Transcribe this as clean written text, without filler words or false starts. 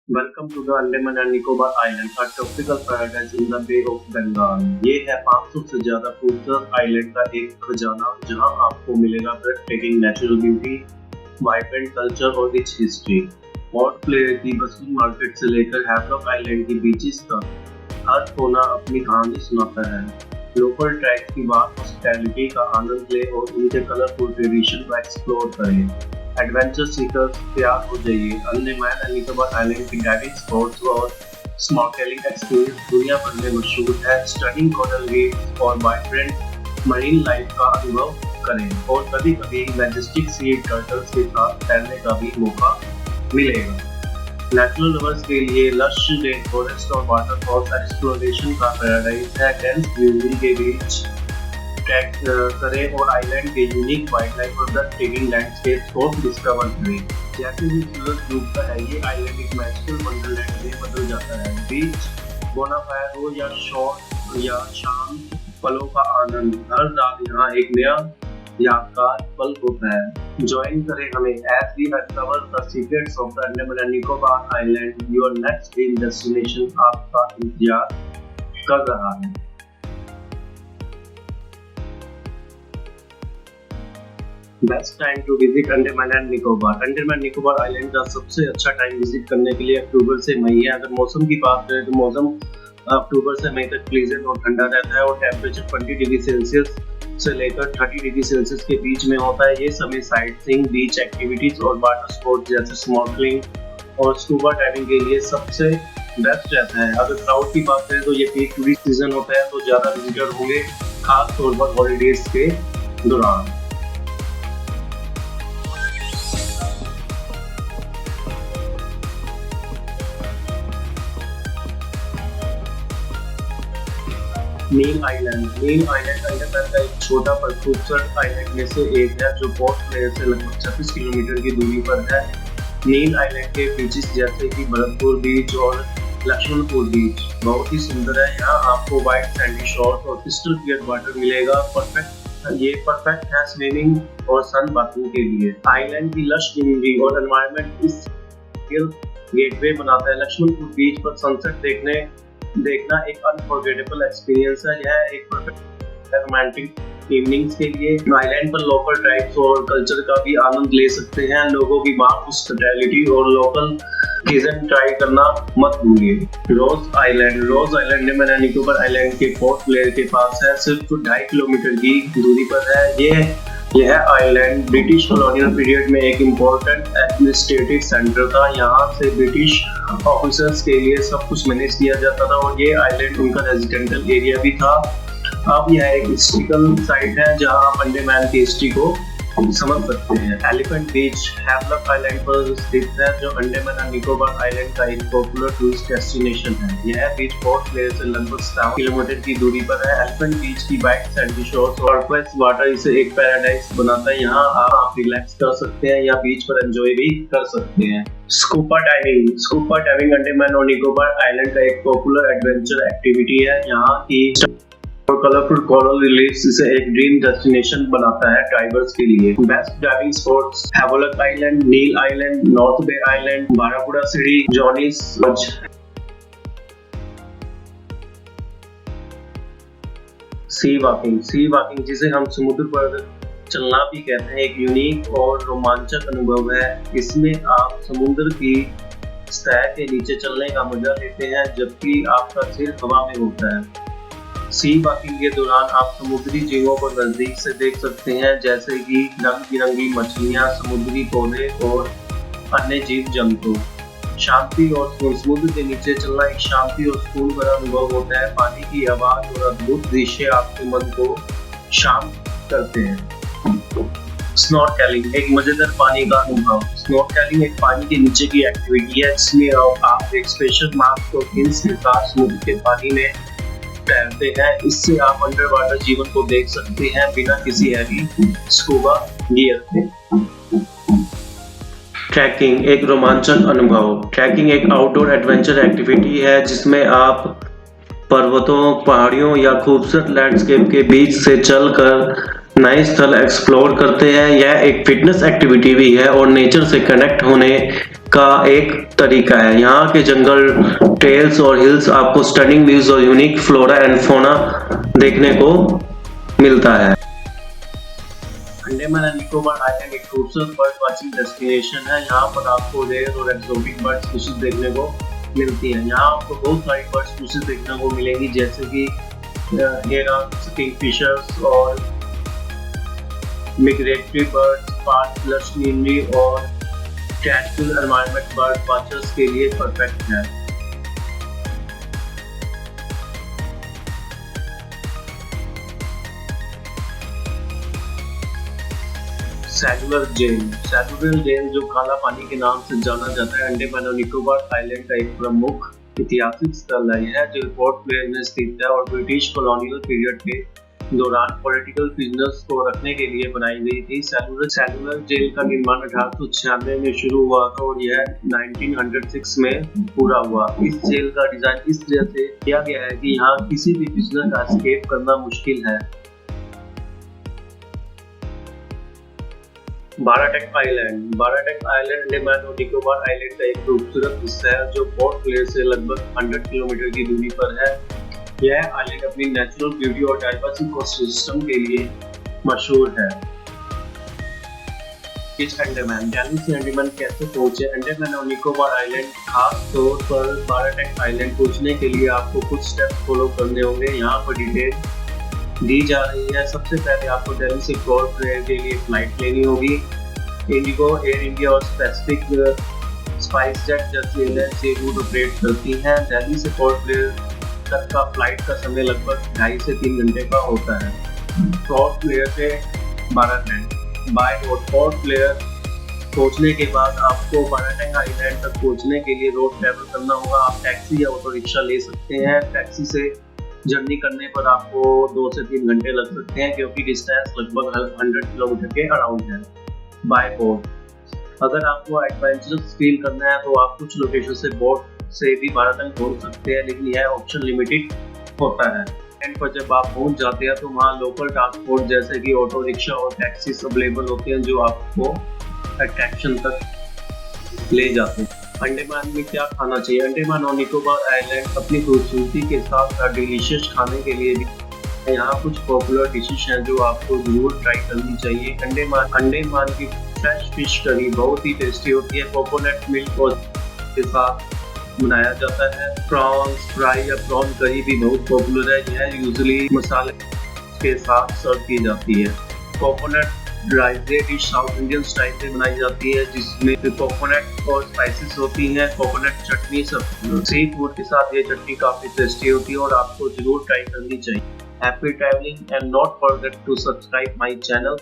Welcome to the Andaman and Nicobar Island, a tropical paradise in the Bay of Bengal। ये है 500 से ज्यादा खूबसूरत आइलैंड का एक खजाना, जहां आपको मिलेगा ब्रेथटेकिंग नेचुरल ब्यूटी, वाइब्रेंट कल्चर और रिच हिस्ट्री। पोर्ट ब्लेयर की बस्टिंग मार्केट से लेकर हैवलॉक आइलैंड की बीचेस तक, हर कोना अपनी कहानी सुनाता है। लोकल ट्रैक की बात हॉस्पिटैलिटी का आनंद लें और उनके कलरफुल ट्रेडिशन को एक्सप्लोर करें। एडवेंचर सीकर्स तैयार हो जाइए। अंडमान एंड निकोबार आइलैंड की डाइविंग स्पॉट्स और स्नॉर्केलिंग एक्सपीरियंस दुनिया भर में मशहूर है। स्टनिंग कोरल रीफ्स और वाइब्रेंट मरीन लाइफ का अनुभव करें और कभी-कभी मैजेस्टिक सी टर्टल्स के साथ तैरने का भी मौका मिलेगा। नेचुरल लवर्स के लिए लश रेन फॉरेस्ट और वाटरफॉल्स एक्सप्लोरेशन का पैराडाइज है। डेंस ग्रीनरी के बीच ट्रैक करें और आइलैंड के यूनिक वाइल्ड लाइफ और ब्रेथटेकिंग लैंडस्केप को डिस्कवर करें। जैसे ही सूरज डूबता है, ये आइलैंड एक मैजिकल वंडरलैंड में बदल जाता है। बीच बोनाफायर हो या शॉर्ट या शाम पलों का आनंद, हर रात यहाँ एक नया यादगार पल होता है। ज्वाइन करें हमें as we uncover the secrets of the Andaman and Nicobar island. Your next dream destination आपका इंतजार कर रहा है। Best time to visit Andaman and Nicobar. Andaman Nicobar island का सबसे अच्छा टाइम विजिट करने के लिए अक्टूबर से मई है। अगर मौसम की बात करें तो मौसम अक्टूबर से मई तक प्लीजेंट और ठंडा रहता है और टेम्परेचर 20 डिग्री सेल्सियस से लेकर 30 डिग्री सेल्सियस के बीच में होता है। ये समय साइट सीइंग, बीच एक्टिविटीज और वाटर स्पोर्ट्स जैसे स्नॉर्कलिंग और स्कूबा डाइविंग के लिए सबसे बेस्ट रहता है। अगर क्राउड की बात करें तो ये पीक टूरिस्ट सीजन होता है, तो ज्यादा विजिटर होंगे, खास तौर पर हॉलीडेज के दौरान। नील आइलैंड अंडमान का एक छोटा पर खूबसूरत आइलैंड में से एक है, जो पोर्ट ब्लेयर से लगभग 36 किलोमीटर की दूरी पर है। नील आइलैंड के बीचेस जैसे कि भरतपुर बीच और लक्ष्मणपुर बीच बहुत ही सुंदर है। यहाँ आपको वाइट सैंडी शोर और क्रिस्टल क्लियर वाटर मिलेगा। ये परफेक्ट है स्विमिंग और सन बाथिंग के लिए। आइलैंड की लश ग्रीनरी और एनवायरनमेंट इस गेटवे बनाता है। लक्ष्मणपुर बीच पर सनसेट देखना एक अनफॉरगेटेबल एक्सपीरियंस है। यह एक परफेक्ट रोमांटिक इवनिंग्स के लिए। आइलैंड पर लोकल ट्राइब्स और कल्चर का भी आनंद ले सकते हैं। लोगों की हॉस्पिटैलिटी और लोकल किचन ट्राई करना मत भूलिए। रोज आइलैंड अंडमान एंड निकोबार आइलैंड के पोर्ट ब्लेयर के पास है, सिर्फ 2.5 किलोमीटर की दूरी पर है। यह आइलैंड ब्रिटिश कॉलोनियल पीरियड में एक इम्पोर्टेंट एडमिनिस्ट्रेटिव सेंटर था। यहाँ से ब्रिटिश ऑफिसर्स के लिए सब कुछ मैनेज किया जाता था और ये आइलैंड उनका रेजिडेंशियल एरिया भी था। अब यह एक हिस्टोरिकल साइट है जहाँ आप अंडमान की हिस्ट्री को समझ सकते हैं। एलिफेंट बीच हैवलॉक आइलैंड पर स्थित है, जो अंडमान एंड निकोबार आइलैंड का एक पॉपुलर टूरिस्ट डेस्टिनेशन है। यह बीच पोर्ट ब्लेयर से लगभग 7 किलोमीटर की दूरी पर है। एलिफेंट बीच की वाइट सैंडी शोर्स और टर्कोइज वाटर इसे एक पैराडाइज बनाता है। यहाँ आप रिलैक्स कर सकते हैं या बीच पर एंजॉय भी कर सकते हैं। स्कूबा डाइविंग अंडमान और निकोबार आइलैंड का एक पॉपुलर एडवेंचर एक्टिविटी है। यहाँ की और कलरफुल कोरल रीफ्स इसे एक ड्रीम डेस्टिनेशन बनाता है डाइवर्स के लिए। Best diving spots Havelock Island, Neil Island, North Bay Island, बारापुरा सीढ़ी, जॉनीस लॉज। सी वॉकिंग जिसे हम समुद्र पर चलना भी कहते हैं, एक यूनिक और रोमांचक अनुभव है। इसमें आप समुद्र की सतह के नीचे चलने का मजा लेते हैं, जबकि आपका सिर हवा में होता है। सी वॉकिंग के दौरान आप समुद्री जीवों को नजदीक से देख सकते हैं, जैसे कि रंग बिरंगी मछलियां, समुद्री पौधे और अन्य जीव जंतु। शांति और समुद्र के नीचे चलना एक शांति और सुकून भरा अनुभव होता है। पानी की आवाज और अद्भुत दृश्य आपके मन को शांत करते हैं। स्नॉर्केलिंग एक मजेदार पानी का अनुभव। स्नॉर्केलिंग एक पानी के नीचे की एक्टिविटी है, जिसमें आप एक स्पेशल मास्क और फिन्स के साथ समुद्र के पानी में तैरते हैं। इससे आप अंडर वाटर जीवन को देख सकते हैं बिना किसी हैवी स्कूबा गियर के। ट्रैकिंग एक रोमांचक अनुभव। ट्रैकिंग एक आउटडोर एडवेंचर एक्टिविटी है, जिसमें आप पर्वतों, पहाड़ियों या खूबसूरत लैंडस्केप के बीच से चलकर नए स्थल एक्सप्लोर करते हैं। यह एक फिटनेस एक्टिविटी भी है और नेचर से कनेक्ट होने का एक तरीका है। यहाँ के जंगल, ट्रेल्स और हिल्स आपको स्टनिंग व्यूज और यूनिक फ्लोरा एंड फोना देखने को मिलता है। अंडमान एंड निकोबार आइलैंड एक खूबसूरत बर्ड वाचिंग डेस्टिनेशन है। यहाँ पर आपको रेयर और एक्सोटिक बर्ड स्पीशीज देखने को मिलती हैं। यहाँ आपको बहुत सारी बर्ड स्पीशीज देखने को मिलेंगी, जैसे कि हेरन्स, किंगफिशर्स और मिग्रेटरी बर्ड्स, पार्क लश ग्रीनरी और कैटफुल एनवायरनमेंट बर्ड वाचर्स के लिए परफेक्ट है। सेलुलर जेल जो काला पानी के नाम से जाना जाता है, अंडमान और निकोबार आइलैंड का एक प्रमुख ऐतिहासिक स्थल है। यह जेल पोर्ट ब्लेयर में स्थित है और ब्रिटिश कॉलोनियल पीरियड के दौरान पॉलिटिकल प्रिजनर्स को रखने के लिए बनाई गई थी। सेलुलर जेल का निर्माण 1896 में शुरू हुआ था और यह 1906 में पूरा हुआ। इस जेल का डिजाइन इस तरह से किया गया है कि यहाँ किसी भी प्रिजनर का एस्केप करना मुश्किल है। बाराटेक आइलैंड अंडमान और निकोबार आइलैंड का एक खूबसूरत हिस्सा है जो पोर्ट ब्लेयर से लगभग 100 किलोमीटर की दूरी पर है। यह आइलैंड अपनी नेचुरल ब्यूटी और डाइवर्स इकोसिस्टम के लिए मशहूर है। अंडमान दिल्ली से अंडमान कैसे पहुंचे? अंडमान और निकोबार आइलैंड खास तौर पर बाराटेक आइलैंड पहुंचने के लिए आपको कुछ स्टेप्स फॉलो करने होंगे। यहाँ पर डिटेल दी जा रही है। सबसे पहले आपको दिल्ली से पोर्ट ब्लेयर के लिए फ्लाइट लेनी होगी। इंडिगो, एयर इंडिया और स्पेसिफिक स्पाइस जेट जैसी एयरलाइंस ये रूट ऑपरेट करती हैं। दिल्ली से पोर्ट ब्लेयर तक का फ्लाइट का समय लगभग 2.5 से 3 घंटे का होता है। पोर्ट ब्लेयर से बाराटेक बाय रोड पोर्ट ब्लेयर पहुंचने के बाद आपको बाराटेक आइलैंड तक पहुंचने के लिए रोड ट्रैवल करना होगा। आप टैक्सी या ऑटो रिक्शा ले सकते हैं। टैक्सी से जर्नी करने पर आपको 2 से 3 घंटे लग सकते हैं, क्योंकि डिस्टेंस लगभग 100 किलोमीटर के अराउंड है। बाय बोट अगर आपको एडवेंचरस फील करना है तो आप कुछ लोकेशन से बोट से भी बाराटेक पहुंच सकते हैं, लेकिन यह ऑप्शन लिमिटेड होता है। एंड पर जब आप पहुंच जाते हैं तो वहाँ लोकल ट्रांसपोर्ट जैसे कि ऑटो रिक्शा और टैक्सी अवेलेबल होते हैं जो आपको अट्रैक्शन तक ले जाते हैं। अंडमान में क्या खाना चाहिए? अंडमान और निकोबार आइलैंड अपनी खूबसूरती के साथ डिलीशियस खाने के लिए भी यहाँ कुछ पॉपुलर डिशेज हैं जो आपको जरूर ट्राई करनी चाहिए। अंडमान की फ्रेश फिश करी बहुत ही टेस्टी होती है। कोकोनट मिल्क और के साथ बनाया जाता है। प्रॉन्स फ्राई या प्रॉन करी भी बहुत पॉपुलर है। यह यूजुअली मसाले के साथ सर्व की जाती है। Coconut dry dish south Indian style से बनाई जाती है, जिसमें कोकोनट और स्पाइसेस होती हैं। कोकोनट चटनी सी फूड के साथ ये चटनी काफी टेस्टी होती है और आपको जरूर ट्राई करनी चाहिए। Happy travelling and not forget to subscribe my channel.